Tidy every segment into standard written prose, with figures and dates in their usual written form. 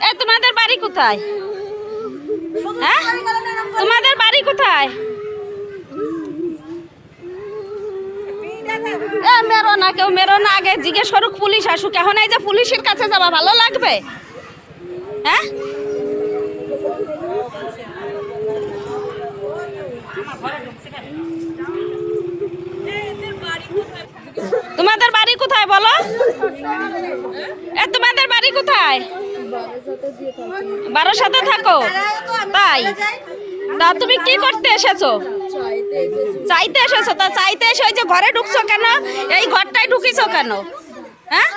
এ তোমাদের বাড়ি কোথায়? হ্যাঁ, তোমাদের বাড়ি কোথায়? মেরো না, কেউ মেরো না, আগে জিজ্ঞেস করুক পুলিশ আসুক। এখন এই যে পুলিশের কাছে যাবা ভালো লাগবে? হ্যাঁ, তোমাদের বাড়ি কোথায় বলো? এ তোমাদের বাড়ি কোথায়? বারাসাতে থাকো? তাই, তা তুমি কি করতে এসেছো? চাইতে এসেছো? তা চাইতে এসে ওই যে ঘরে ঢুকছো কেন? এই ঘরটায় ঢুকিছো কেন? হ্যাঁ,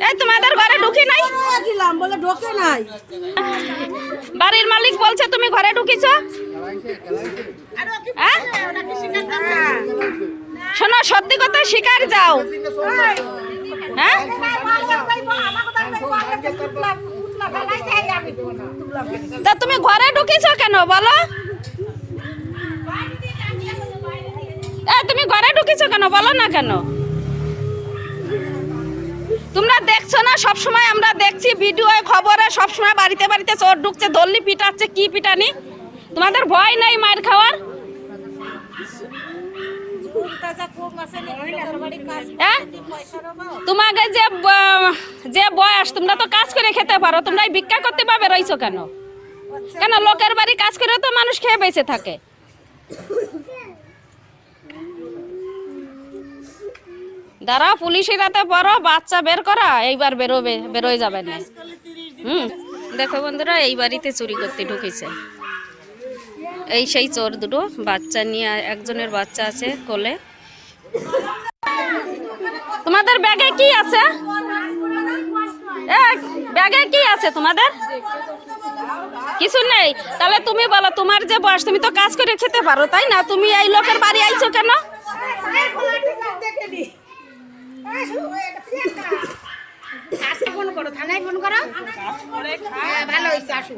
এই তোমাদের ঘরে ঢুকি নাই? বাড়ির মালিক বলছে তুমি ঘরে ঢুকিছো। হ্যাঁ, শোনো, সত্যি কথা স্বীকার যাও। হ্যাঁ, তা তুমি ঘরে ঢুকিছো কেন বলো? তুমি ঘরে ঢুকিছো কেন বলো না কেন? তোমরা দেখছো না সব সময়? আমরা দেখছি ভিডিও খবরে সব সময় বাড়িতে বাড়িতে চোর ঢুকছে, দল্লি পিটাচ্ছে। কি পিটানি? তোমাদের ভয় নাই মার খাওয়ার? তোমাকে যে বয়স, তোমরা তো কাজ করে খেতে পারো, তোমরা ভিক্ষা করতে পাবে রইছো কেন? কেন লোকের বাড়ি কাজ করে তো মানুষ খেয়ে বেঁচে থাকে। দাঁড়া, পুলিশের হাতে পড়ো, বাচ্চা বের করা, এইবার বেরোয় যাবে না। দেখো বন্ধুরা, এই বাড়িতে চুরি করতে ঢুকেছে। এই সেই চোর দুটো বাচ্চা নিয়ে, একজনের বাচ্চা আছে কোলে। তোমাদের ব্যাগে কি আছে? ব্যাগে কি আছে তোমাদের? কিছু নেই? তাহলে তুমি বলো, তোমার যে বয়স, তুমি তো কাজ করে খেতে পারো, তাই না? তুমি এই লোকের বাড়ি আইছো কেন? ফোন করো, থানায় ফোন করো। ভালো হয়েছে, আসো।